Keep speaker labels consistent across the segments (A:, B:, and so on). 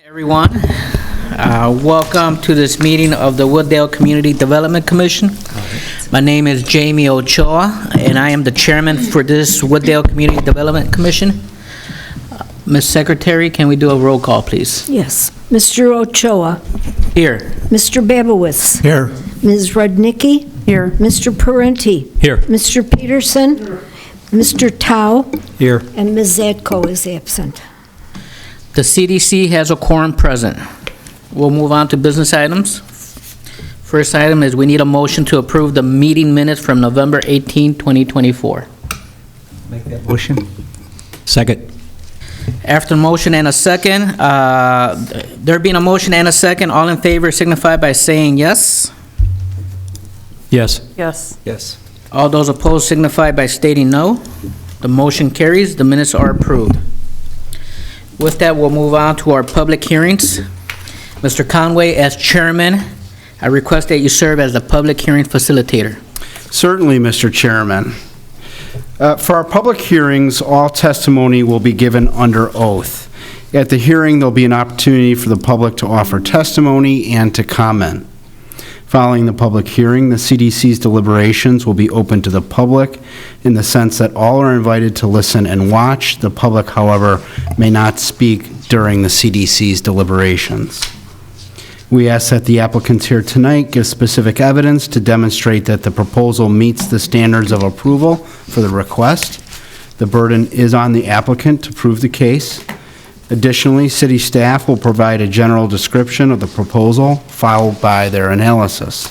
A: Everyone, welcome to this meeting of the Wooddale Community Development Commission. My name is Jamie Ochoa, and I am the chairman for this Wooddale Community Development Commission. Ms. Secretary, can we do a roll call, please?
B: Yes. Mr. Ochoa.
A: Here.
B: Mr. Babowitz.
C: Here.
B: Ms. Rudnicki. Here. Mr. Parenti.
C: Here.
B: Mr. Peterson. Mr. Tao.
C: Here.
B: And Ms. Zadko is absent.
A: The CDC has a quorum present. We'll move on to business items. First item is we need a motion to approve the meeting minutes from November 18, 2024.
C: Make that motion. Second.
A: After motion and a second, there being a motion and a second, all in favor signify by saying yes.
C: Yes.
D: Yes.
C: Yes.
A: All those opposed signify by stating no. The motion carries. The minutes are approved. With that, we'll move on to our public hearings. Mr. Conway, as chairman, I request that you serve as the public hearing facilitator.
E: Certainly, Mr. Chairman. For our public hearings, all testimony will be given under oath. At the hearing, there'll be an opportunity for the public to offer testimony and to comment. Following the public hearing, the CDC's deliberations will be open to the public in the sense that all are invited to listen and watch. The public, however, may not speak during the CDC's deliberations. We ask that the applicants here tonight give specific evidence to demonstrate that the proposal meets the standards of approval for the request. The burden is on the applicant to prove the case. Additionally, city staff will provide a general description of the proposal, followed by their analysis.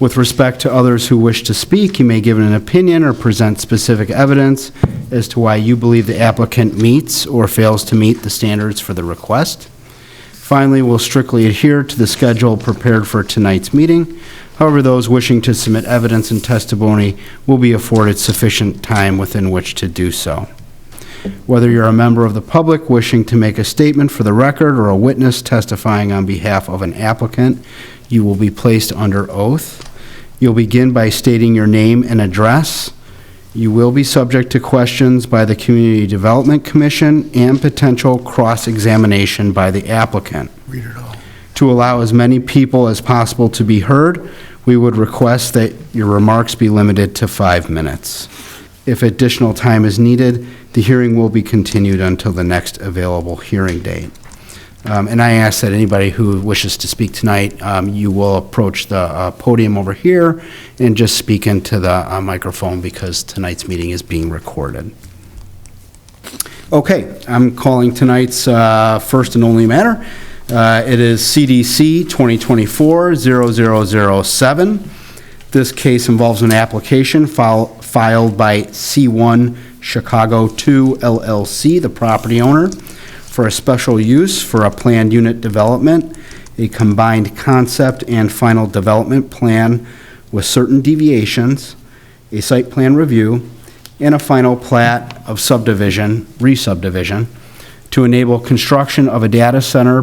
E: With respect to others who wish to speak, you may give an opinion or present specific evidence as to why you believe the applicant meets or fails to meet the standards for the request. Finally, we'll strictly adhere to the schedule prepared for tonight's meeting. However, those wishing to submit evidence and testimony will be afforded sufficient time within which to do so. Whether you're a member of the public wishing to make a statement for the record or a witness testifying on behalf of an applicant, you will be placed under oath. You'll begin by stating your name and address. You will be subject to questions by the Community Development Commission and potential cross-examination by the applicant.
C: Read it all.
E: To allow as many people as possible to be heard, we would request that your remarks be limited to 5 minutes. If additional time is needed, the hearing will be continued until the next available hearing date. And I ask that anybody who wishes to speak tonight, you will approach the podium over here and just speak into the microphone because tonight's meeting is being recorded. Okay, I'm calling tonight's first and only matter. It is CDC 2024-0007. This case involves an application filed by C1 Chicago 2 LLC, the property owner, for a special use for a planned unit development, a combined concept and final development plan with certain deviations, a site plan review, and a final plat of subdivision, re-subdivision, to enable construction of a data center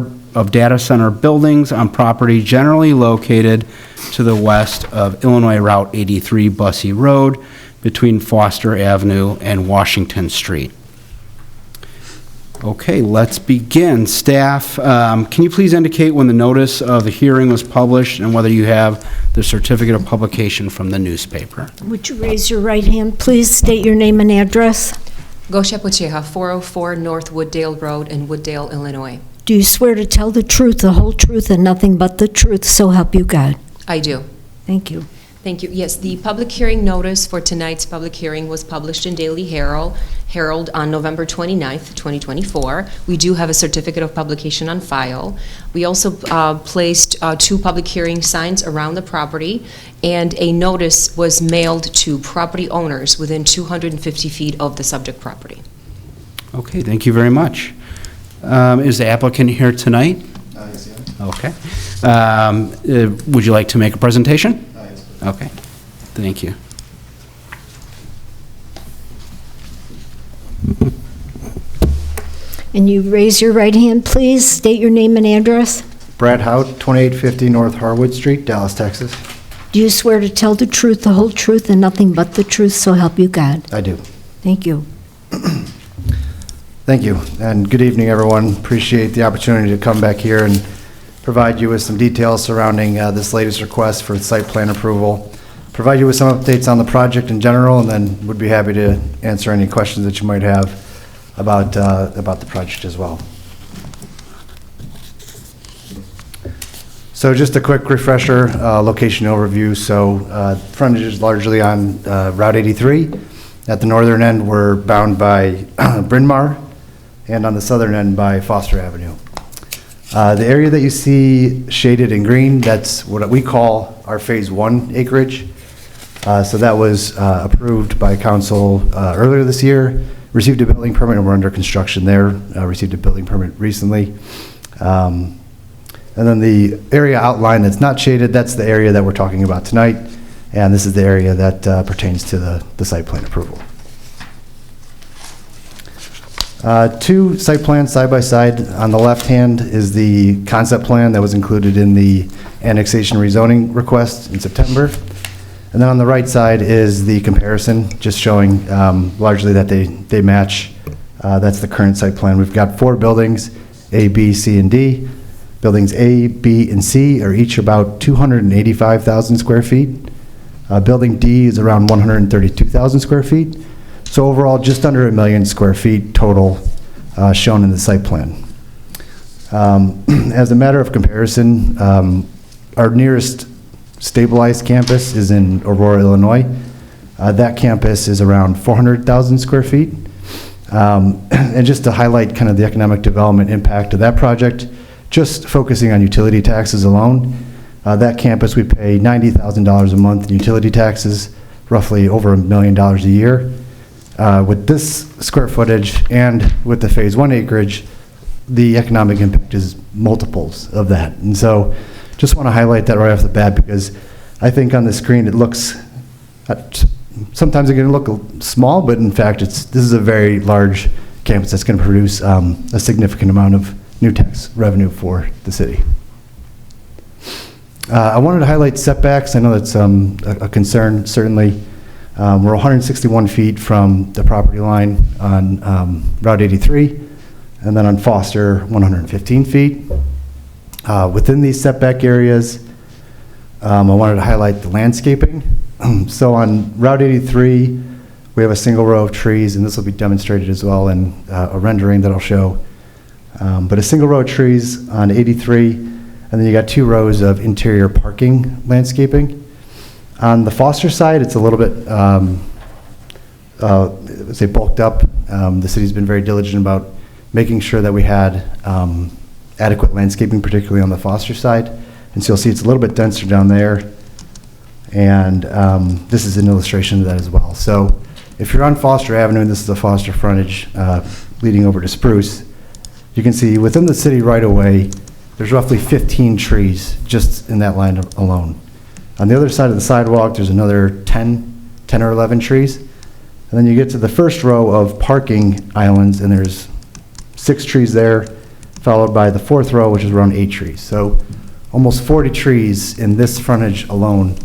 E: buildings on property generally located to the west of Illinois Route 83 Bussey Road between Foster Avenue and Washington Street. Okay, let's begin. Staff, can you please indicate when the notice of the hearing was published and whether you have the certificate of publication from the newspaper?
B: Would you raise your right hand, please? State your name and address.
D: Gosha Pocheja, 404 North Wooddale Road in Wooddale, Illinois.
B: Do you swear to tell the truth, the whole truth, and nothing but the truth, so help you God?
D: I do.
B: Thank you.
D: Thank you. Yes, the public hearing notice for tonight's public hearing was published in Daily Herald on November 29th, 2024. We do have a certificate of publication on file. We also placed 2 public hearing signs around the property, and a notice was mailed to property owners within 250 feet of the subject property.
E: Okay, thank you very much. Is the applicant here tonight?
F: Yes,
E: Okay. Would you like to make a presentation?
F: yes.
E: Okay, thank you.
B: And you raise your right hand, please. State your name and address.
F: Brad Hout, 2850 North Harwood Street, Dallas, Texas.
B: Do you swear to tell the truth, the whole truth, and nothing but the truth, so help you God?
F: I do.
B: Thank you.
F: Thank you, and good evening, everyone. Appreciate the opportunity to come back here and provide you with some details surrounding this latest request for site plan approval, provide you with some updates on the project in general, and then would be happy to answer any questions that you might have about the project as well. So just a quick refresher, location overview. So frontage is largely on Route 83. At the northern end, we're bound by Bryn Mawr, and on the southern end by Foster Avenue. The area that you see shaded in green, that's what we call our Phase 1 acreage. So that was approved by council earlier this year, received a building permit, and we're under construction there, received a building permit recently. And then the area outline that's not shaded, that's the area that we're talking about tonight, and this is the area that pertains to the site plan approval. Two site plans side by side. On the left hand is the concept plan that was included in the annexation rezoning request in September. And then on the right side is the comparison, just showing largely that they match. That's the current site plan. We've got 4 buildings, A, B, C, and D. Buildings A, B, and C are each about 285,000 square feet. Building D is around 132,000 square feet. So overall, just under 1 million square feet total shown in the site plan. As a matter of comparison, our nearest stabilized campus is in Aurora, Illinois. That campus is around 400,000 square feet. And just to highlight kind of the economic development impact of that project, just focusing on utility taxes alone, that campus, we pay $90,000 a month in utility taxes, roughly over $1 million a year. With this square footage and with the Phase 1 acreage, the economic impact is multiples of that. And so just want to highlight that right off the bat, because I think on the screen it looks, sometimes it can look small, but in fact this is a very large campus that's going to produce a significant amount of new tax revenue for the city. I wanted to highlight setbacks. I know that's a concern, certainly. We're 161 feet from the property line on Route 83, and then on Foster, 115 feet. Within these setback areas, I wanted to highlight the landscaping. So on Route 83, we have a single row of trees, and this will be demonstrated as well in a rendering that I'll show. But a single row of trees on 83, and then you got 2 rows of interior parking landscaping. On the Foster side, it's a little bit, let's say, bulked up. The city's been very diligent about making sure that we had adequate landscaping, particularly on the Foster side. And so you'll see it's a little bit denser down there. And this is an illustration of that as well. So if you're on Foster Avenue, and this is the Foster frontage leading over to Spruce, you can see within the city right away, there's roughly 15 trees just in that line alone. On the other side of the sidewalk, there's another 10 or 11 trees. And then you get to the first row of parking islands, and there's 6 trees there, followed by the 4th row, which is around 8 trees. So almost 40 trees in this frontage alone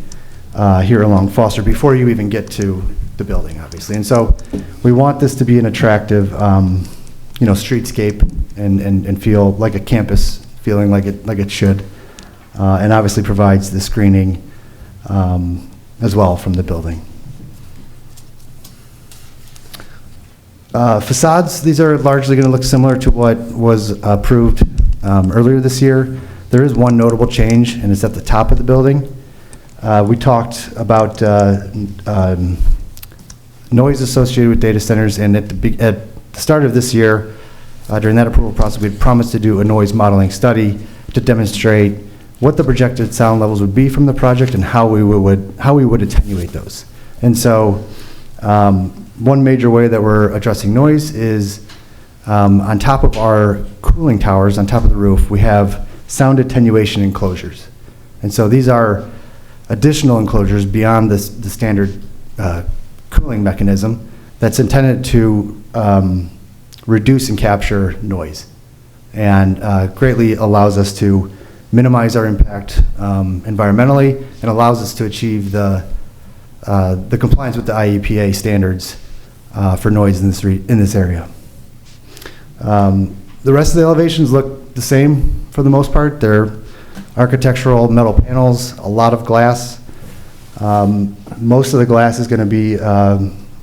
F: here along Foster before you even get to the building, obviously. And so we want this to be an attractive, streetscape and feel like a campus, feeling like it should, and obviously provides the screening as well from the building. Facades, these are largely going to look similar to what was approved earlier this year. There is one notable change, and it's at the top of the building. We talked about noise associated with data centers, and at the start of this year, during that approval process, we had promised to do a noise modeling study to demonstrate what the projected sound levels would be from the project and how we would attenuate those. And so one major way that we're addressing noise is on top of our cooling towers, on top of the roof, we have sound attenuation enclosures. And so these are additional enclosures beyond the standard cooling mechanism that's intended to reduce and capture noise, and greatly allows us to minimize our impact environmentally, and allows us to achieve the compliance with the IEPA standards for noise in this area. The rest of the elevations look the same for the most part. They're architectural metal panels, a lot of glass. Most of the glass is going to be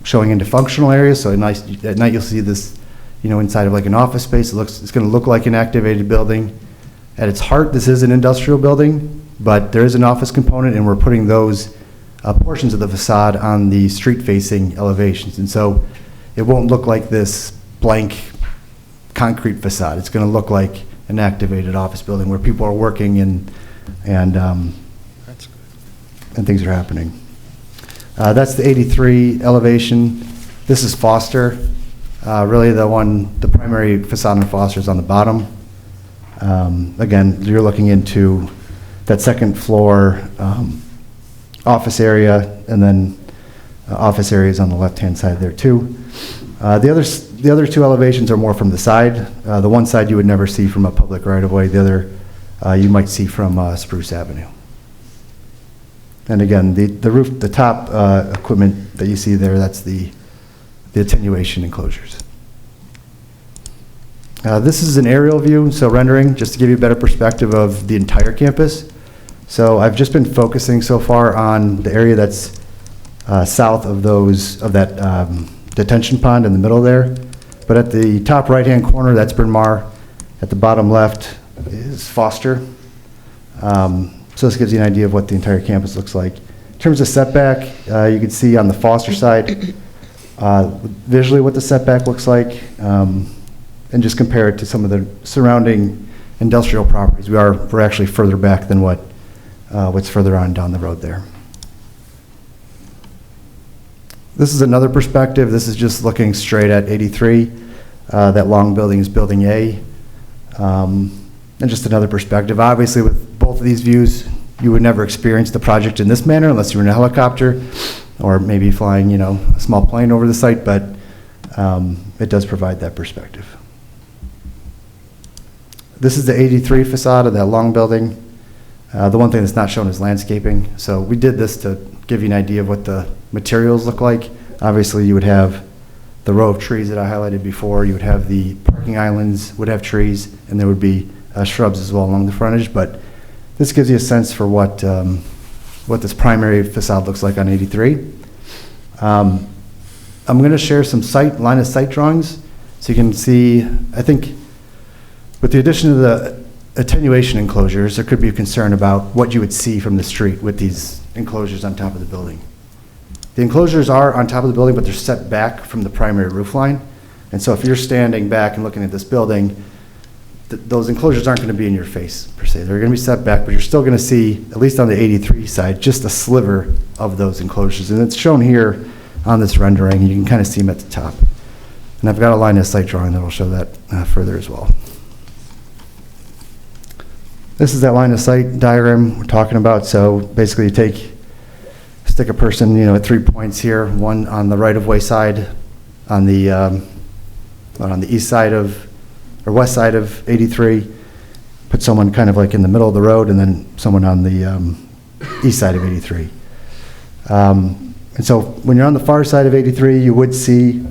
F: showing into functional areas, so at night you'll see this, inside of like an office space. It's going to look like an activated building. At its heart, this is an industrial building, but there is an office component, and we're putting those portions of the facade on the street-facing elevations. And so it won't look like this blank concrete facade. It's going to look like an activated office building where people are working and things are happening. That's the 83 elevation. This is Foster. Really the primary facade on Foster is on the bottom. Again, you're looking into that second floor office area, and then office areas on the left-hand side there too. The other two elevations are more from the side. The one side you would never see from a public right-of-way. The other you might see from Spruce Avenue. And again, the roof, the top equipment that you see there, that's the attenuation enclosures. This is an aerial view, so rendering, just to give you a better perspective of the entire campus. So I've just been focusing so far on the area that's south of that detention pond in the middle there. But at the top right-hand corner, that's Bryn Mawr. At the bottom left is Foster. So this gives you an idea of what the entire campus looks like. In terms of setback, you can see on the Foster side, visually what the setback looks like, and just compare it to some of the surrounding industrial properties. We're actually further back than what's further on down the road there. This is another perspective. This is just looking straight at 83. That long building is Building A. And just another perspective. Obviously, with both of these views, you would never experience the project in this manner unless you were in a helicopter or maybe flying, a small plane over the site, but it does provide that perspective. This is the 83 facade of that long building. The one thing that's not shown is landscaping. So we did this to give you an idea of what the materials look like. Obviously, you would have the row of trees that I highlighted before. You would have the parking islands would have trees, and there would be shrubs as well along the frontage. But this gives you a sense for what this primary facade looks like on 83. I'm going to share some line of sight drawings so you can see. I think with the addition of the attenuation enclosures, there could be a concern about what you would see from the street with these enclosures on top of the building. The enclosures are on top of the building, but they're set back from the primary roof line. And so if you're standing back and looking at this building, those enclosures aren't going to be in your face, per se. They're going to be set back, but you're still going to see, at least on the 83 side, just a sliver of those enclosures. And it's shown here on this rendering, and you can kind of see them at the top. And I've got a line of sight drawing that will show that further as well. This is that line of sight diagram we're talking about. So basically you stick a person, at 3 points here, one on the right-of-way side, on the east side or west side of 83, put someone kind of like in the middle of the road, and then someone on the east side of 83. And so when you're on the far side of 83, you would see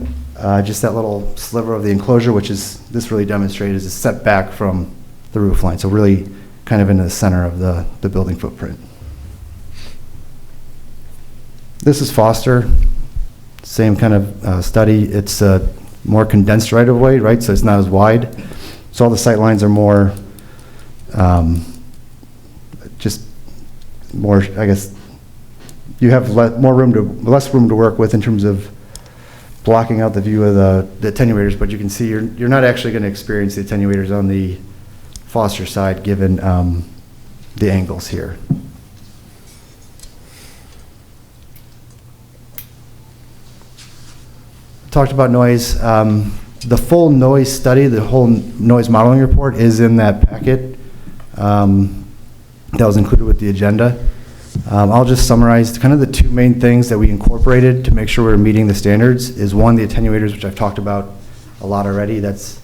F: just that little sliver of the enclosure, which is, this really demonstrated as a setback from the roof line. So really kind of in the center of the building footprint. This is Foster, same kind of study. It's a more condensed right-of-way, right? So it's not as wide. So all the sight lines are more, just more, I guess, you have less room to work with in terms of blocking out the view of the attenuators, but you can see you're not actually going to experience the attenuators on the Foster side given the angles here. Talked about noise. The full noise study, the whole noise modeling report is in that packet that was included with the agenda. I'll just summarize kind of the two main things that we incorporated to make sure we're meeting the standards is one, the attenuators, which I've talked about a lot already. That's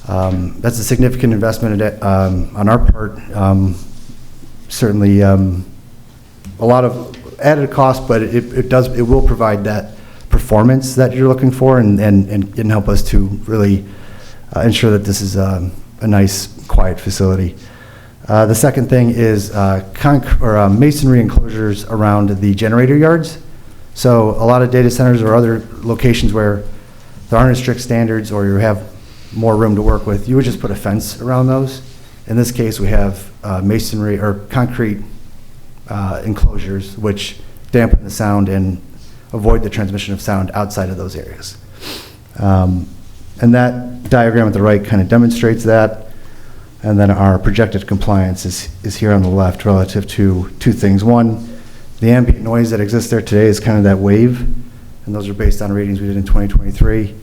F: a significant investment on our part. Certainly a lot of added cost, but it will provide that performance that you're looking for and help us to really ensure that this is a nice, quiet facility. The second thing is masonry enclosures around the generator yards. So a lot of data centers or other locations where there aren't strict standards or you have more room to work with, you would just put a fence around those. In this case, we have masonry or concrete enclosures which dampen the sound and avoid the transmission of sound outside of those areas. And that diagram at the right kind of demonstrates that. And then our projected compliance is here on the left relative to two things. One, the ambient noise that exists there today is kind of that wave, and those are based on readings we did in 2023.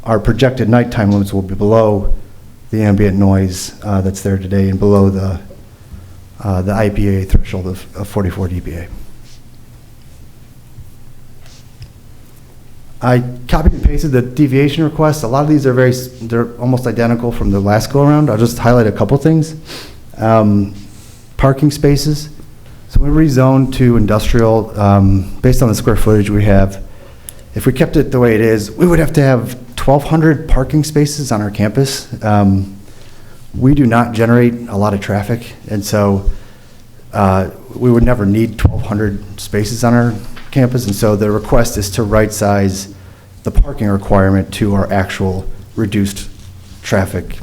F: Our projected nighttime limits will be below the ambient noise that's there today and below the IPA threshold of 44 dBA. I copied and pasted the deviation requests. A lot of these are they're almost identical from the last go around. I'll just highlight a couple things. Parking spaces. So we rezoned to industrial based on the square footage we have. If we kept it the way it is, we would have to have 1,200 parking spaces on our campus. We do not generate a lot of traffic, and so we would never need 1,200 spaces on our campus, and so the request is to right-size the parking requirement to our actual reduced traffic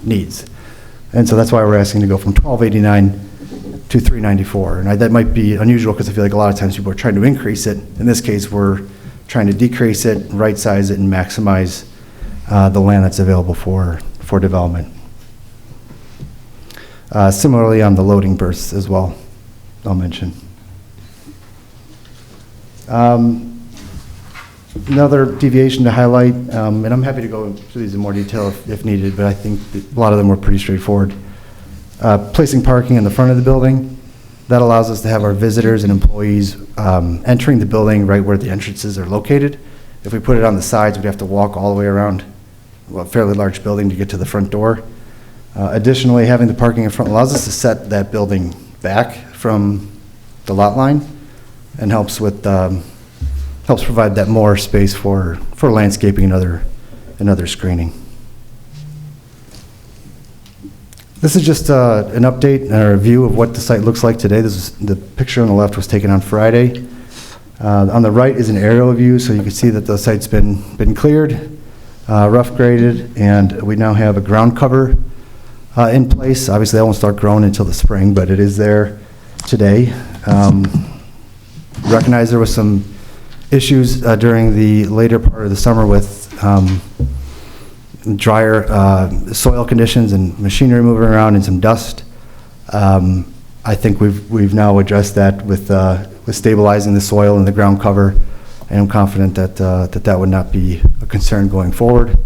F: needs. And so that's why we're asking to go from 1289 to 394. And that might be unusual because I feel like a lot of times people are trying to increase it. In this case, we're trying to decrease it, right-size it, and maximize the land that's available for development. Similarly on the loading berths as well, I'll mention. Another deviation to highlight, and I'm happy to go through these in more detail if needed, but I think a lot of them were pretty straightforward. Placing parking in the front of the building, that allows us to have our visitors and employees entering the building right where the entrances are located. If we put it on the sides, we'd have to walk all the way around a fairly large building to get to the front door. Additionally, having the parking in front allows us to set that building back from the lot line and helps provide that more space for landscaping and other screening. This is just an update and a review of what the site looks like today. The picture on the left was taken on Friday. On the right is an aerial view, so you can see that the site's been cleared, rough graded, and we now have a ground cover in place. Obviously, that won't start growing until the spring, but it is there today. Recognize there was some issues during the later part of the summer with drier soil conditions and machinery moving around and some dust. I think we've now addressed that with stabilizing the soil and the ground cover, and I'm confident that that would not be a concern going forward.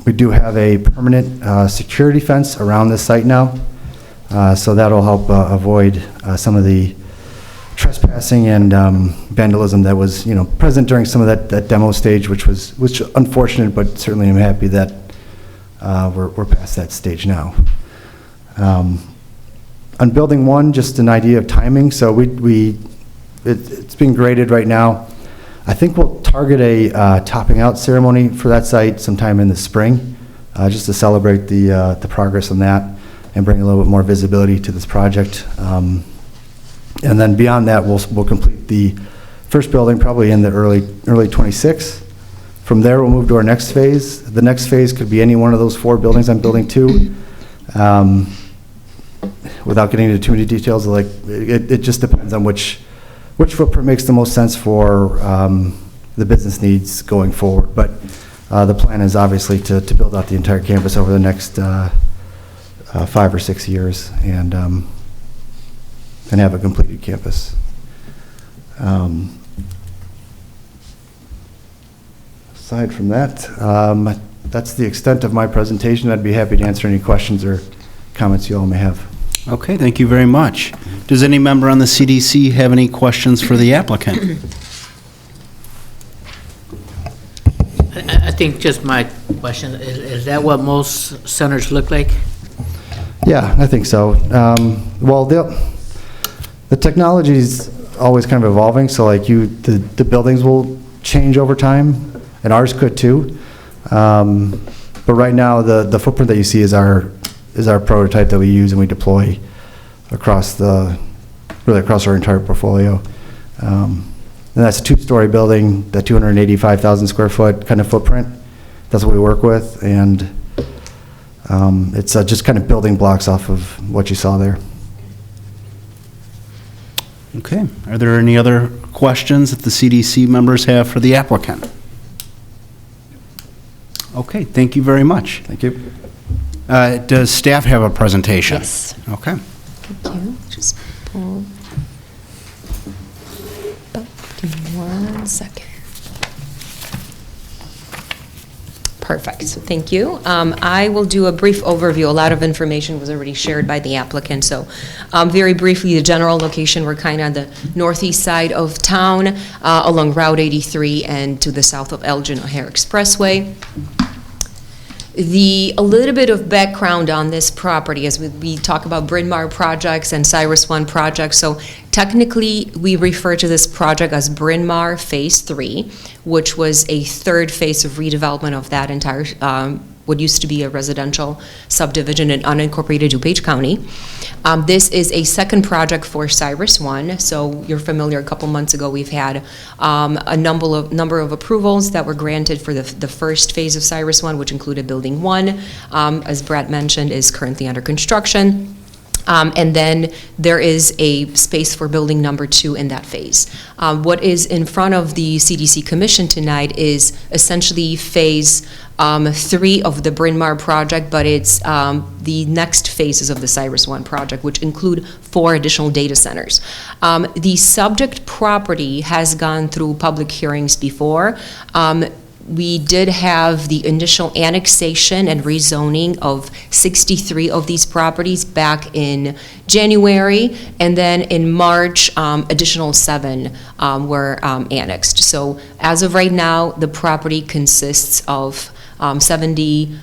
F: We do have a permanent security fence around this site now, so that'll help avoid some of the trespassing and vandalism that was, present during some of that demo stage, which was unfortunate, but certainly I'm happy that we're past that stage now. On building one, just an idea of timing. So it's being graded right now. I think we'll target a topping out ceremony for that site sometime in the spring, just to celebrate the progress on that and bring a little bit more visibility to this project. And then beyond that, we'll complete the first building probably in the early 26. From there, we'll move to our next phase. The next phase could be any one of those 4 buildings I'm building to. Without getting into too many details, it just depends on which footprint makes the most sense for the business needs going forward. But the plan is obviously to build out the entire campus over the next 5 or 6 years and have a completed campus. Aside from that, that's the extent of my presentation. I'd be happy to answer any questions or comments you all may have.
E: Okay, thank you very much. Does any member on the CDC have any questions for the applicant?
A: I think just my question, is that what most centers look like?
F: Yeah, I think so. Well, the technology is always kind of evolving, so the buildings will change over time, and ours could too. But right now, the footprint that you see is our prototype that we use and we deploy across really across our entire portfolio. And that's a 2-story building, the 285,000 square foot kind of footprint. That's what we work with, and it's just kind of building blocks off of what you saw there.
E: Okay. Are there any other questions that the CDC members have for the applicant? Okay, thank you very much.
F: Thank you.
E: Does staff have a presentation?
D: Yes.
E: Okay.
D: Thank you. Just pull. Oh, give me 1 second. Perfect. Thank you. I will do a brief overview. A lot of information was already shared by the applicant, so very briefly, the general location, we're kind of on the northeast side of town, along Route 83 and to the south of Elgin O'Hare Expressway. A little bit of background on this property as we talk about Bryn Mawr projects and Cyrus One projects. So technically, we refer to this project as Bryn Mawr Phase 3, which was a third phase of redevelopment of that entire, what used to be a residential subdivision in unincorporated DuPage County. This is a second project for Cyrus One. So you're familiar, a couple months ago, we've had a number of approvals that were granted for the first phase of Cyrus One, which included Building 1, as Brett mentioned, is currently under construction. And then there is a space for building number 2 in that phase. What is in front of the CDC Commission tonight is essentially phase 3 of the Bryn Mawr project, but it's the next phases of the Cyrus One project, which include 4 additional data centers. The subject property has gone through public hearings before. We did have the initial annexation and rezoning of 63 of these properties back in January, and then in March, additional 7 were annexed. So as of right now, the property consists of 70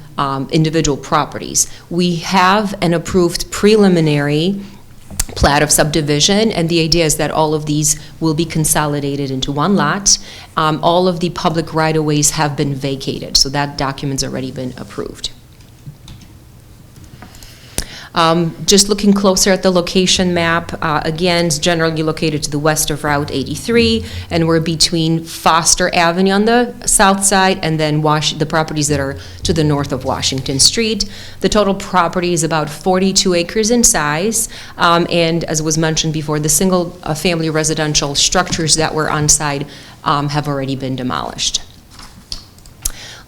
D: individual properties. We have an approved preliminary plat of subdivision, and the idea is that all of these will be consolidated into one lot. All of the public right-of-ways have been vacated, so that document's already been approved. Just looking closer at the location map, again, it's generally located to the west of Route 83, and we're between Foster Avenue on the south side and then the properties that are to the north of Washington Street. The total property is about 42 acres in size, and as was mentioned before, the single-family residential structures that were on site have already been demolished.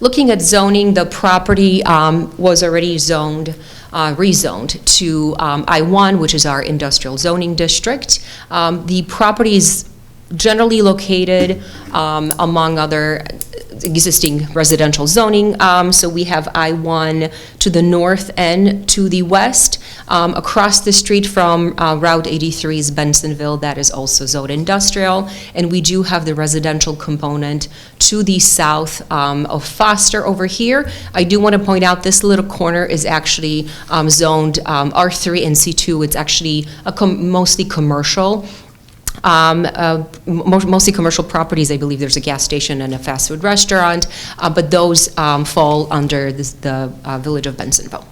D: Looking at zoning, the property was already rezoned to I-1, which is our industrial zoning district. The property is generally located among other existing residential zoning. So we have I-1 to the north and to the west. Across the street from Route 83 is Bensonville, that is also zoned industrial. And we do have the residential component to the south of Foster over here. I do want to point out this little corner is actually zoned R3 and C2. It's actually mostly commercial. Mostly commercial properties. I believe there's a gas station and a fast food restaurant, but those fall under the village of Bensonville.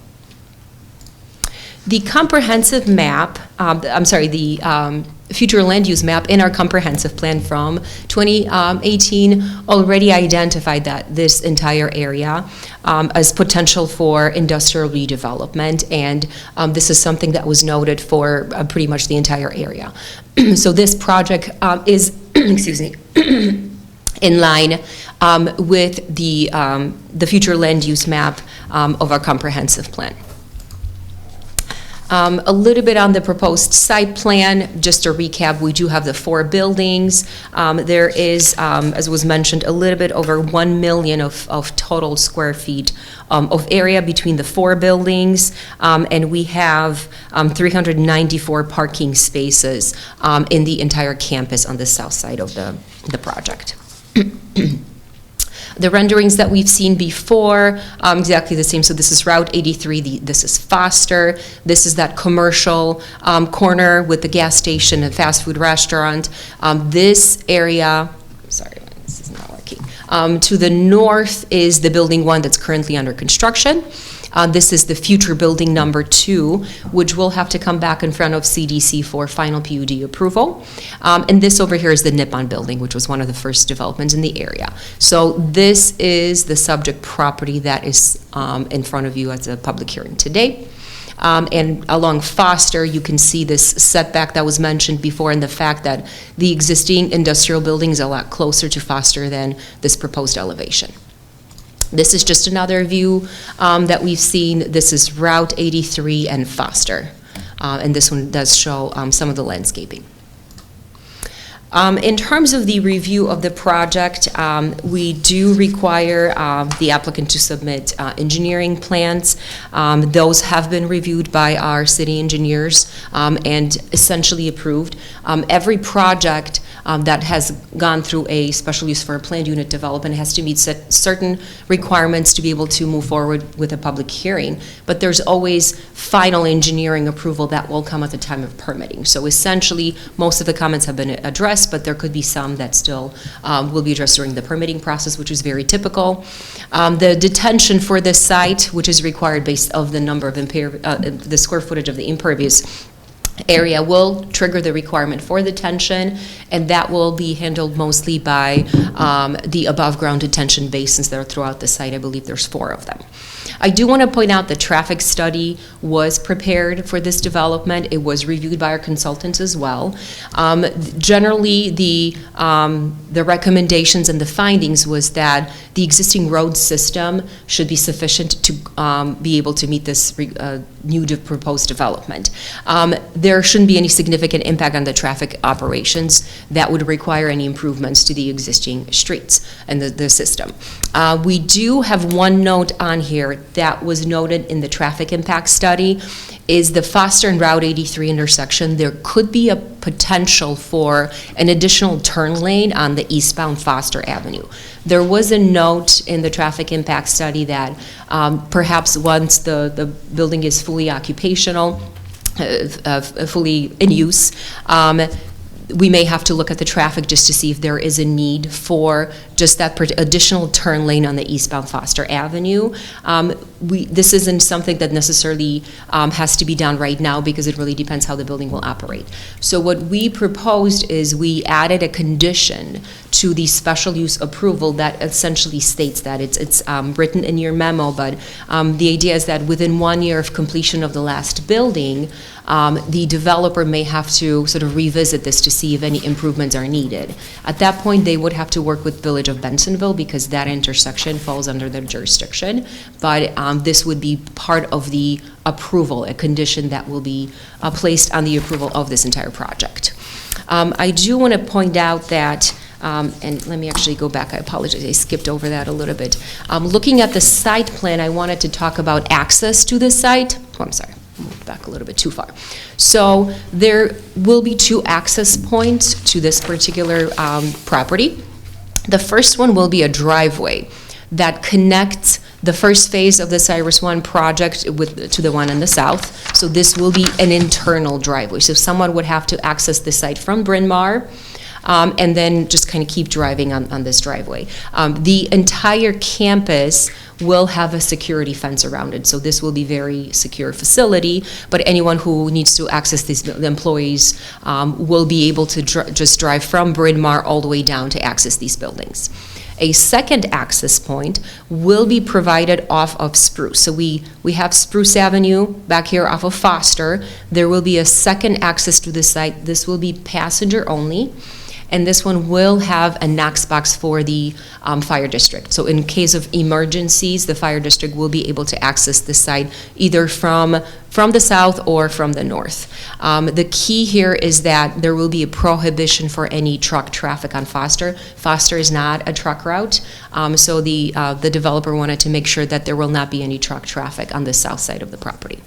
D: The comprehensive map, the future land use map in our comprehensive plan from 2018 already identified that this entire area as potential for industrial redevelopment, and this is something that was noted for pretty much the entire area. So this project is, excuse me, in line with the future land use map of our comprehensive plan. A little bit on the proposed site plan, just to recap, we do have the 4 buildings. There is, as was mentioned, a little bit over 1 million of total square feet of area between the 4 buildings, and we have 394 parking spaces in the entire campus on the south side of the project. The renderings that we've seen before, exactly the same. So this is Route 83, this is Foster. This is that commercial corner with the gas station and fast food restaurant. This area, sorry, this is not working. To the north is the building 1 that's currently under construction. This is the future building number 2, which will have to come back in front of CDC for final PUD approval. And this over here is the Nippon building, which was one of the first developments in the area. So this is the subject property that is in front of you at the public hearing today. And along Foster, you can see this setback that was mentioned before, and the fact that the existing industrial building is a lot closer to Foster than this proposed elevation. This is just another view that we've seen. This is Route 83 and Foster. And this one does show some of the landscaping. In terms of the review of the project, we do require the applicant to submit engineering plans. Those have been reviewed by our city engineers and essentially approved. Every project that has gone through a special use for a planned unit development has to meet certain requirements to be able to move forward with a public hearing. But there's always final engineering approval that will come at the time of permitting. So essentially, most of the comments have been addressed, but there could be some that still will be addressed during the permitting process, which is very typical. The detention for this site, which is required based of the number of the square footage of the impervious area, will trigger the requirement for detention, and that will be handled mostly by the above ground detention basins that are throughout the site. I believe there's 4 of them. I do want to point out the traffic study was prepared for this development. It was reviewed by our consultants as well. Generally, the recommendations and the findings was that the existing road system should be sufficient to be able to meet this new proposed development. There shouldn't be any significant impact on the traffic operations that would require any improvements to the existing streets and the system. We do have one note on here that was noted in the traffic impact study, is the Foster and Route 83 intersection. There could be a potential for an additional turn lane on the eastbound Foster Avenue. There was a note in the traffic impact study that perhaps once the building is fully occupational, fully in use, we may have to look at the traffic just to see if there is a need for just that additional turn lane on the eastbound Foster Avenue. This isn't something that necessarily has to be done right now because it really depends how the building will operate. So what we proposed is we added a condition to the special use approval that essentially states that it's written in your memo, but the idea is that within 1 year of completion of the last building, the developer may have to sort of revisit this to see if any improvements are needed. At that point, they would have to work with Village of Bensonville because that intersection falls under their jurisdiction, but this would be part of the approval, a condition that will be placed on the approval of this entire project. I do want to point out that and let me actually go back. I apologize. I skipped over that a little bit. Looking at the site plan, I wanted to talk about access to the site. Oh, I'm sorry. I moved back a little bit too far. So there will be 2 access points to this particular property. The first one will be a driveway that connects the first phase of the Cyrus One project to the one in the south. So this will be an internal driveway. So someone would have to access the site from Bryn Mawr, and then just kind of keep driving on this driveway. The entire campus will have a security fence around it, so this will be very secure facility, but anyone who needs to access these employees will be able to just drive from Bryn Mawr all the way down to access these buildings. A second access point will be provided off of Spruce. So we have Spruce Avenue back here off of Foster. There will be a second access to the site. This will be passenger only, and this one will have a Knox box for the fire district. So in case of emergencies, the fire district will be able to access the site either from the south or from the north. The key here is that there will be a prohibition for any truck traffic on Foster. Foster is not a truck route, so the developer wanted to make sure that there will not be any truck traffic on the south side of the property.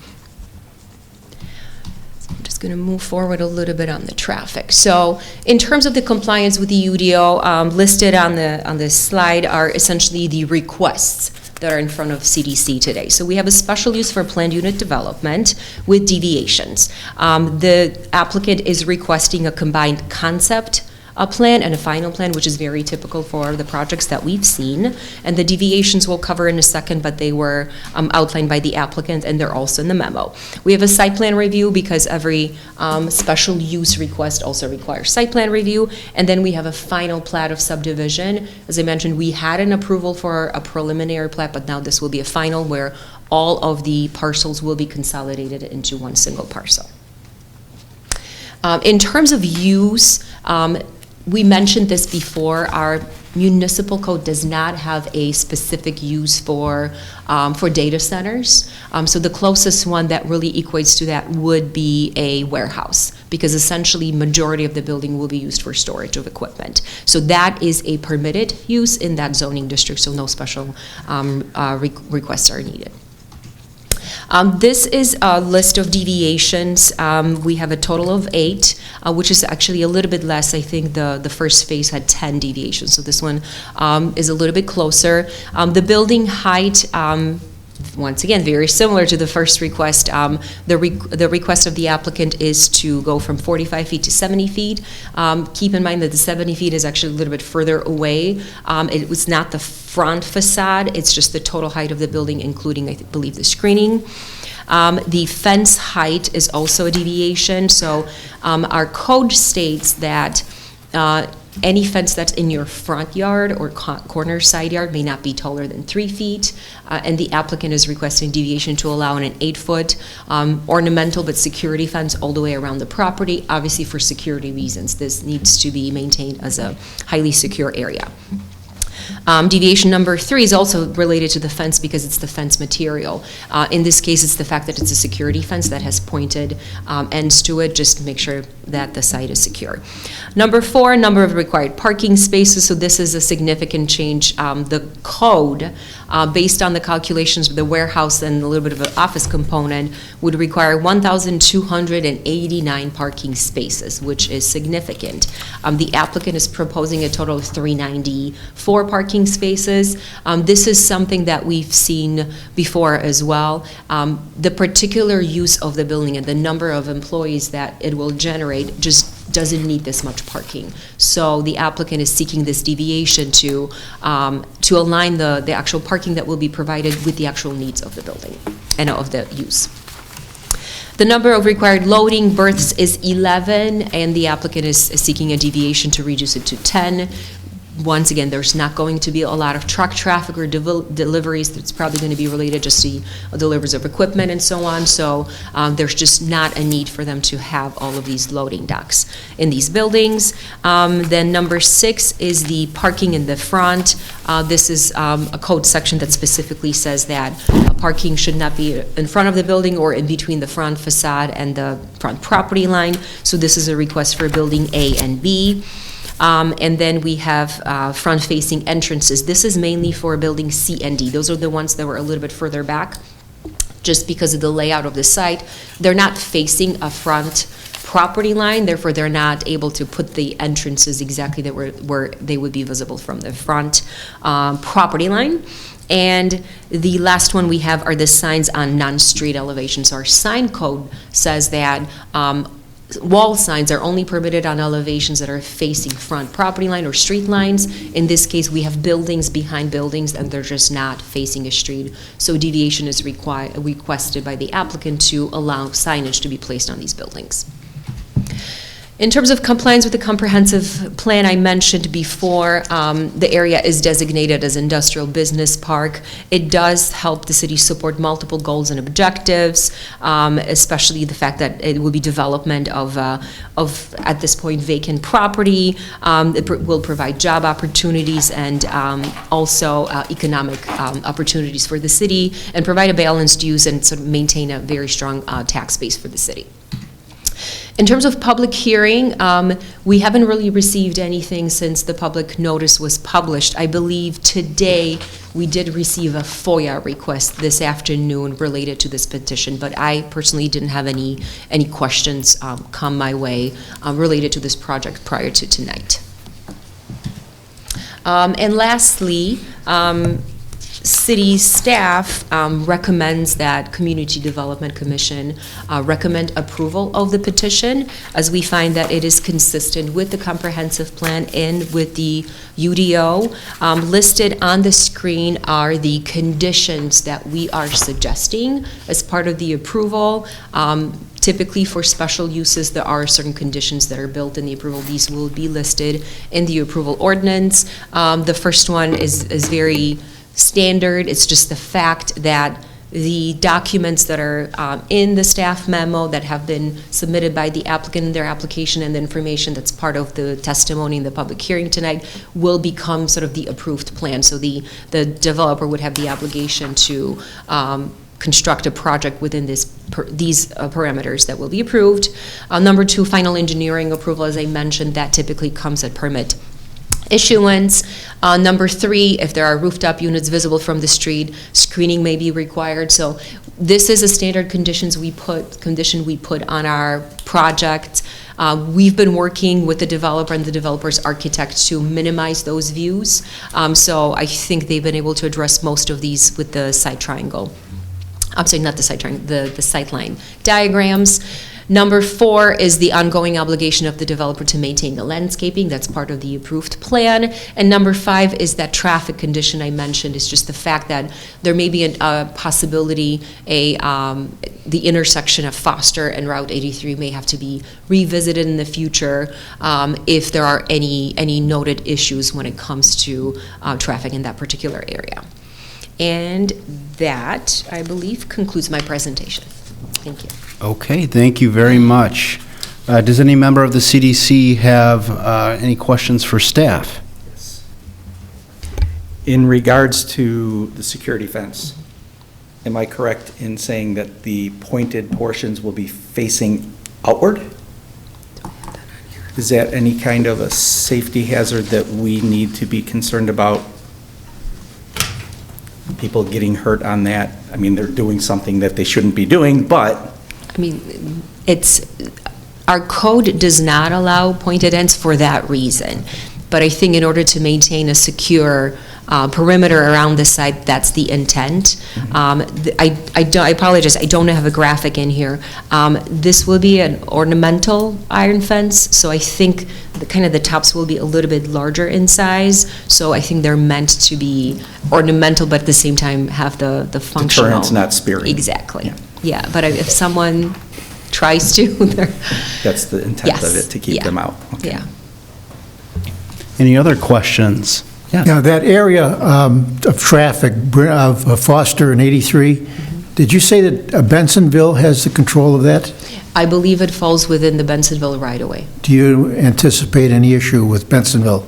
D: I'm just going to move forward a little bit on the traffic. So in terms of the compliance with the UDO, listed on this slide are essentially the requests that are in front of CDC today. So we have a special use for planned unit development with deviations. The applicant is requesting a combined concept plan and a final plan, which is very typical for the projects that we've seen. And the deviations we'll cover in a second, but they were outlined by the applicant, and they're also in the memo. We have a site plan review because every special use request also requires site plan review. And then we have a final plat of subdivision. As I mentioned, we had an approval for a preliminary plat, but now this will be a final where all of the parcels will be consolidated into one single parcel. In terms of use, we mentioned this before, our municipal code does not have a specific use for data centers. So the closest one that really equates to that would be a warehouse, because essentially majority of the building will be used for storage of equipment. So that is a permitted use in that zoning district, so no special requests are needed. This is a list of deviations. We have a total of 8, which is actually a little bit less. I think the first phase had 10 deviations, so this one is a little bit closer. The building height, once again, very similar to the first request. The request of the applicant is to go from 45 feet to 70 feet. Keep in mind that the 70 feet is actually a little bit further away. It was not the front facade, it's just the total height of the building, including, I believe, the screening. The fence height is also a deviation. So our code states that any fence that's in your front yard or corner side yard may not be taller than 3 feet, and the applicant is requesting deviation to allow an 8-foot ornamental but security fence all the way around the property. Obviously, for security reasons, this needs to be maintained as a highly secure area. Deviation number 3 is also related to the fence because it's the fence material. In this case, it's the fact that it's a security fence that has pointed ends to it, just to make sure that the site is secure. Number 4, number of required parking spaces. So this is a significant change. The code, based on the calculations of the warehouse and a little bit of an office component, would require 1,289 parking spaces, which is significant. The applicant is proposing a total of 394 parking spaces. This is something that we've seen before as well. The particular use of the building and the number of employees that it will generate just doesn't need this much parking. So the applicant is seeking this deviation to align the actual parking that will be provided with the actual needs of the building and of the use. The number of required loading berths is 11, and the applicant is seeking a deviation to reduce it to 10. Once again, there's not going to be a lot of truck traffic or deliveries. It's probably going to be related just to deliveries of equipment and so on. So there's just not a need for them to have all of these loading docks in these buildings. Then number 6 is the parking in the front. This is a code section that specifically says that parking should not be in front of the building or in between the front facade and the front property line. So this is a request for building A and B. And then we have front-facing entrances. This is mainly for building C and D. Those are the ones that were a little bit further back, just because of the layout of the site. They're not facing a front property line, therefore they're not able to put the entrances exactly that where they would be visible from the front property line. And the last one we have are the signs on non-street elevations. Our sign code says that wall signs are only permitted on elevations that are facing front property line or street lines. In this case, we have buildings behind buildings and they're just not facing a street. So deviation is requested by the applicant to allow signage to be placed on these buildings. In terms of compliance with the comprehensive plan I mentioned before, the area is designated as industrial business park. It does help the city support multiple goals and objectives, especially the fact that it will be development of at this point, vacant property. It will provide job opportunities and also economic opportunities for the city, and provide a balanced use and sort of maintain a very strong tax base for the city. In terms of public hearing, we haven't really received anything since the public notice was published. I believe today we did receive a FOIA request this afternoon related to this petition, but I personally didn't have any questions come my way related to this project prior to tonight. And lastly, city staff recommends that Community Development Commission recommend approval of the petition, as we find that it is consistent with the comprehensive plan and with the UDO. Listed on the screen are the conditions that we are suggesting as part of the approval. Typically, for special uses, there are certain conditions that are built in the approval. These will be listed in the approval ordinance. The first one is very standard. It's just the fact that the documents that are in the staff memo that have been submitted by the applicant in their application and the information that's part of the testimony in the public hearing tonight will become sort of the approved plan. So the developer would have the obligation to construct a project within these parameters that will be approved. Number two, final engineering approval, as I mentioned, that typically comes at permit issuance. Number three, if there are rooftop units visible from the street, screening may be required. So this is a standard condition we put on our project. We've been working with the developer and the developer's architect to minimize those views. So I think they've been able to address most of these with the site triangle. I'm sorry, not the site triangle, the sightline diagrams. Number four is the ongoing obligation of the developer to maintain the landscaping. That's part of the approved plan. And number five is that traffic condition I mentioned. Is just the fact that there may be a possibility the intersection of Foster and Route 83 may have to be revisited in the future if there are any noted issues when it comes to traffic in that particular area. And that, I believe, concludes my presentation. Thank you.
E: Okay, thank you very much. Does any member of the CDC have any questions for staff?
G: In regards to the security fence, am I correct in saying that the pointed portions will be facing outward? Is that any kind of a safety hazard that we need to be concerned about? People getting hurt on that? I mean, they're doing something that they shouldn't be doing, but...
D: I mean, our code does not allow pointed ends for that reason. But I think in order to maintain a secure perimeter around the site, that's the intent. I apologize, I don't have a graphic in here. This will be an ornamental iron fence, so I think the tops will be a little bit larger in size. So I think they're meant to be ornamental, but at the same time have the functional.
G: Deterrence, not spearing.
D: Exactly. Yeah, but if someone tries to, they're...
G: That's the intent of it, to keep them out. Okay.
D: Yeah.
E: Any other questions? Yes.
H: Now, that area of traffic of Foster and 83, did you say that Bensonville has the control of that?
D: I believe it falls within the Bensonville right-of-way.
H: Do you anticipate any issue with Bensonville?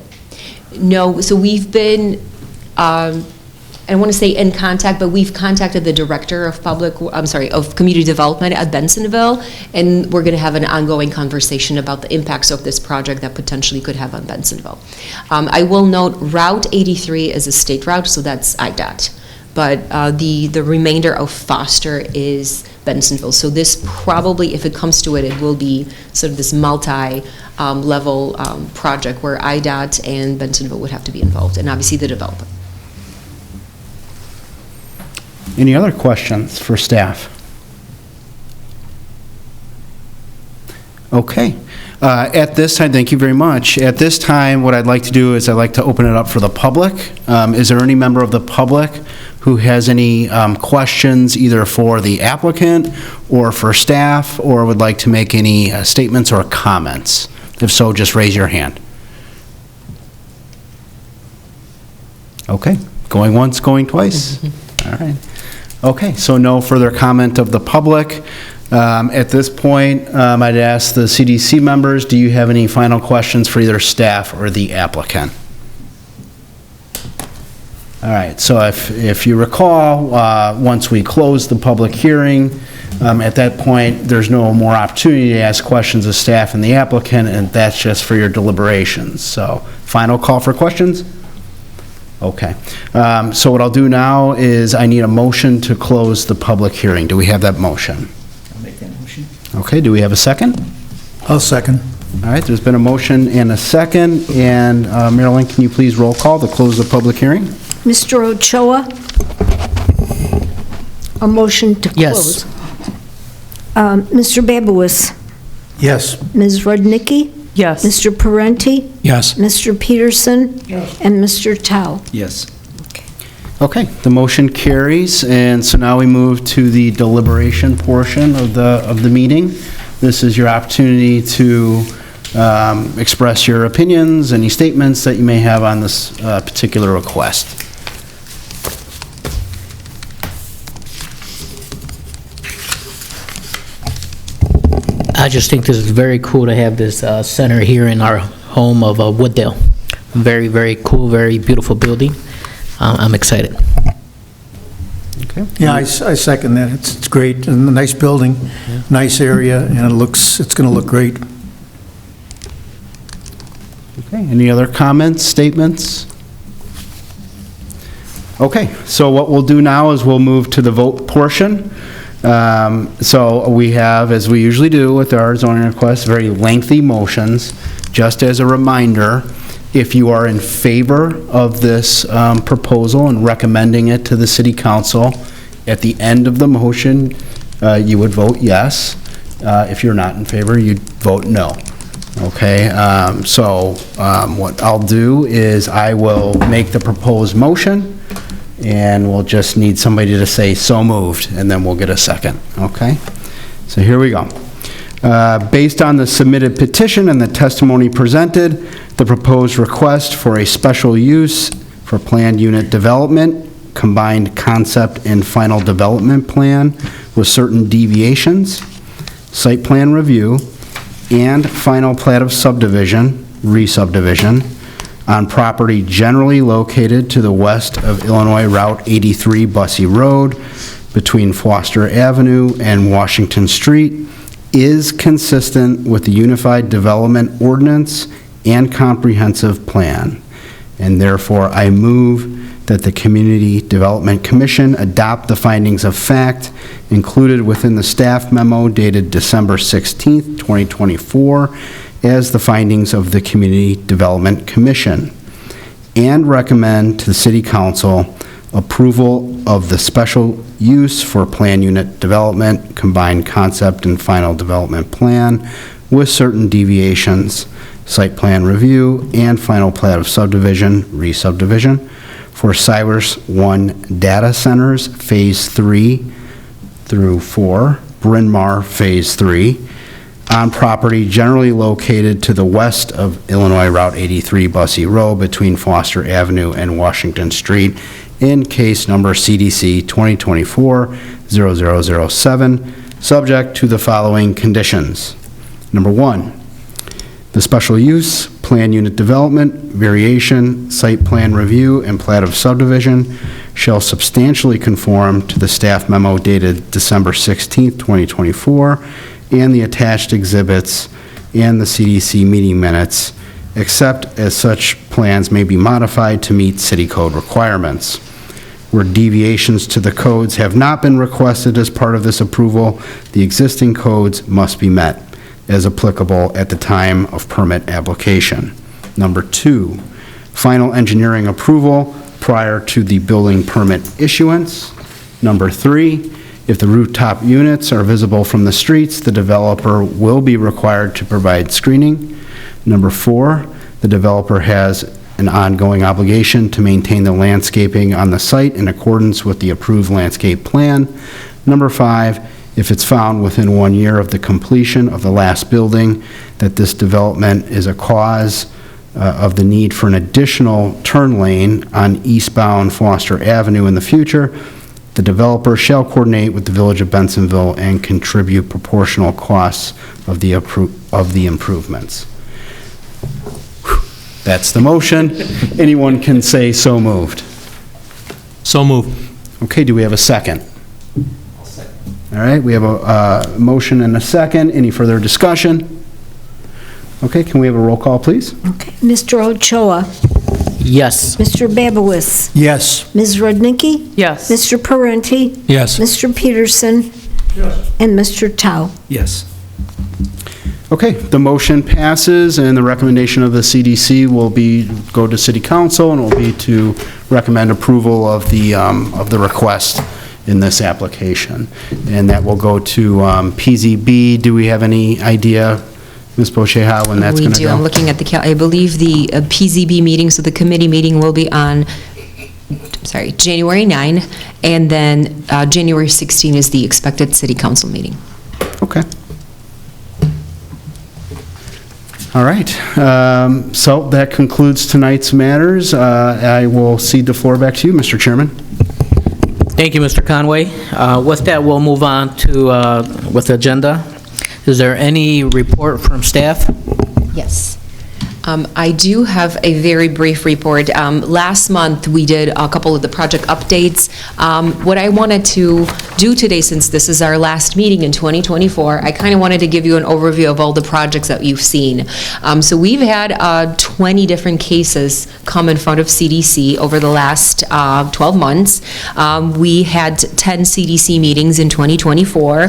D: No, so we've been, I don't want to say in contact, but we've contacted the director of community development at Bensonville, and we're going to have an ongoing conversation about the impacts of this project that potentially could have on Bensonville. I will note Route 83 is a state route, so that's IDOT. But the remainder of Foster is Bensonville. So this probably, if it comes to it, it will be sort of this multi-level project where IDOT and Bensonville would have to be involved, and obviously the developer.
E: Any other questions for staff? Okay. At this time, thank you very much. At this time, what I'd like to do is I'd like to open it up for the public. Is there any member of the public who has any questions either for the applicant or for staff, or would like to make any statements or comments? If so, just raise your hand. Okay. Going once, going twice? All right. Okay, so no further comment of the public. At this point, I'd ask the CDC members, do you have any final questions for either staff or the applicant? All right, so if you recall, once we close the public hearing, at that point, there's no more opportunity to ask questions of staff and the applicant, and that's just for your deliberations. So, final call for questions? Okay. So what I'll do now is I need a motion to close the public hearing. Do we have that motion?
G: I'll make that motion.
E: Okay, do we have a second?
H: I'll second.
E: All right, there's been a motion and a second, and Marilyn, can you please roll call to close the public hearing?
B: Mr. Ochoa? A motion to
A: Yes.
B: close. Mr. Babowitz?
H: Yes.
B: Ms. Rudnicki?
I: Yes.
B: Mr. Parenti?
C: Yes.
B: Mr. Peterson? And Mr. Tao?
G: Yes.
E: Okay, the motion carries, and so now we move to the deliberation portion of the meeting. This is your opportunity to express your opinions, any statements that you may have on this particular request.
A: I just think this is very cool to have this center here in our home of Wooddale. Very, very cool, very beautiful building. I'm excited.
E: Okay.
H: Yeah, I second that. It's great, and a nice building, nice area, and it's going to look great.
E: Okay, any other comments, statements? Okay, so what we'll do now is we'll move to the vote portion. So we have, as we usually do with our zoning requests, very lengthy motions. Just as a reminder, if you are in favor of this proposal and recommending it to the city council, at the end of the motion, you would vote yes. If you're not in favor, you'd vote no. Okay, what I'll do is I will make the proposed motion, and we'll just need somebody to say so moved, and then we'll get a second, okay? So here we go. Based on the submitted petition and the testimony presented, the proposed request for a special use for planned unit development, combined concept and final development plan with certain deviations, site plan review, and final plat of subdivision, re-subdivision, on property generally located to the west of Illinois Route 83 Bussey Road between Foster Avenue and Washington Street is consistent with the Unified Development Ordinance and Comprehensive Plan, and therefore I move that the Community Development Commission adopt the findings of fact included within the staff memo dated December 16th, 2024, as the findings of the Community Development Commission, and recommend to the City Council approval of the special use for plan unit development, combined concept and final development plan with certain deviations, site plan review, and final plat of subdivision, re-subdivision, for Cyrus 1 Data Centers Phase 3 through 4, Bryn Mawr Phase 3, on property generally located to the west of Illinois Route 83 Bussey Road between Foster Avenue and Washington Street in case number CDC 2024-0007, subject to the following conditions. Number 1, the special use, plan unit development, variation, site plan review, and plat of subdivision shall substantially conform to the staff memo dated December 16th, 2024, and the attached exhibits and the CDC meeting minutes, except as such plans may be modified to meet city code requirements. Where deviations to the codes have not been requested as part of this approval, the existing codes must be met as applicable at the time of permit application. Number 2, final engineering approval prior to the building permit issuance. Number 3, if the rooftop units are visible from the streets, the developer will be required to provide screening. Number 4, the developer has an ongoing obligation to maintain the landscaping on the site in accordance with the approved landscape plan. Number 5, if it's found within 1 year of the completion of the last building that this development is a cause of the need for an additional turn lane on eastbound Foster Avenue in the future, the developer shall coordinate with the Village of Bensonville and contribute proportional costs of the improvements. That's the motion. Anyone can say so moved.
C: So moved.
E: Okay, do we have a second? All right, we have a motion and a second. Any further discussion? Okay, can we have a roll call, please?
B: Okay. Mr. Ochoa?
A: Yes.
B: Mr. Babowitz?
H: Yes.
B: Ms. Rudnicki?
I: Yes.
B: Mr. Parenti?
C: Yes.
B: Mr. Peterson? And Mr. Tao?
G: Yes.
E: Okay, the motion passes, and the recommendation of the CDC will go to City Council, and will be to recommend approval of the request in this application. And that will go to PZB. Do we have any idea, Ms. Boccia, when that's going to go?
D: We do. I'm looking at I believe the PZB meeting, so the committee meeting will be on, January 9, and then January 16 is the expected city council meeting.
E: Okay. All right. So that concludes tonight's matters. I will cede the floor back to you, Mr. Chairman.
A: Thank you, Mr. Conway. With that, we'll move on to, with the agenda. Is there any report from staff?
D: Yes. I do have a very brief report. Last month, we did a couple of the project updates. What I wanted to do today, since this is our last meeting in 2024, I kind of wanted to give you an overview of all the projects that you've seen. So we've had 20 different cases come in front of CDC over the last 12 months. We had 10 CDC meetings in 2024.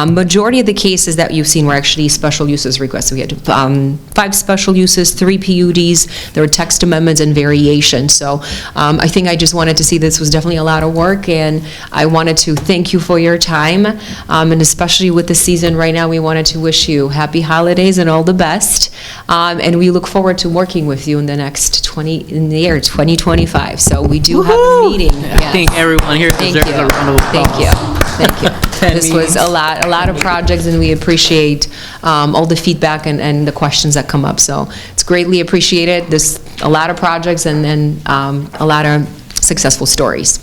D: Majority of the cases that you've seen were actually special uses requests. We had 5 special uses, 3 PUDs, there were text amendments and variations. So I think I just wanted to see this was definitely a lot of work, and I wanted to thank you for your time, and especially with the season right now, we wanted to wish you happy holidays and all the best, and we look forward to working with you in the year 2025. So we do have a meeting.
A: I think everyone here deserves a round of applause.
D: Thank you. Thank you. This was a lot of projects, and we appreciate all the feedback and the questions that come up. So it's greatly appreciated. There's a lot of projects and a lot of successful stories.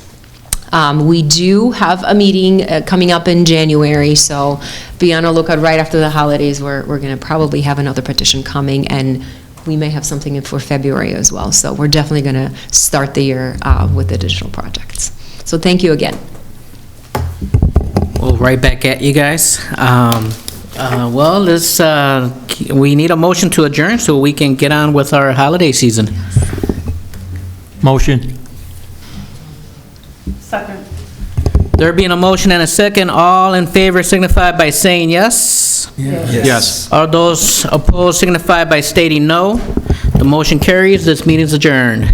D: We do have a meeting coming up in January, so be on the lookout right after the holidays. We're going to probably have another petition coming, and we may have something for February as well. So we're definitely going to start the year with additional projects. So thank you again.
A: Well, right back at you guys. Well, we need a motion to adjourn so we can get on with our holiday season.
C: Motion.
A: There being a motion and a second, all in favor signify by saying yes.
C: Yes.
A: All those opposed signify by stating no. The motion carries. This meeting is adjourned.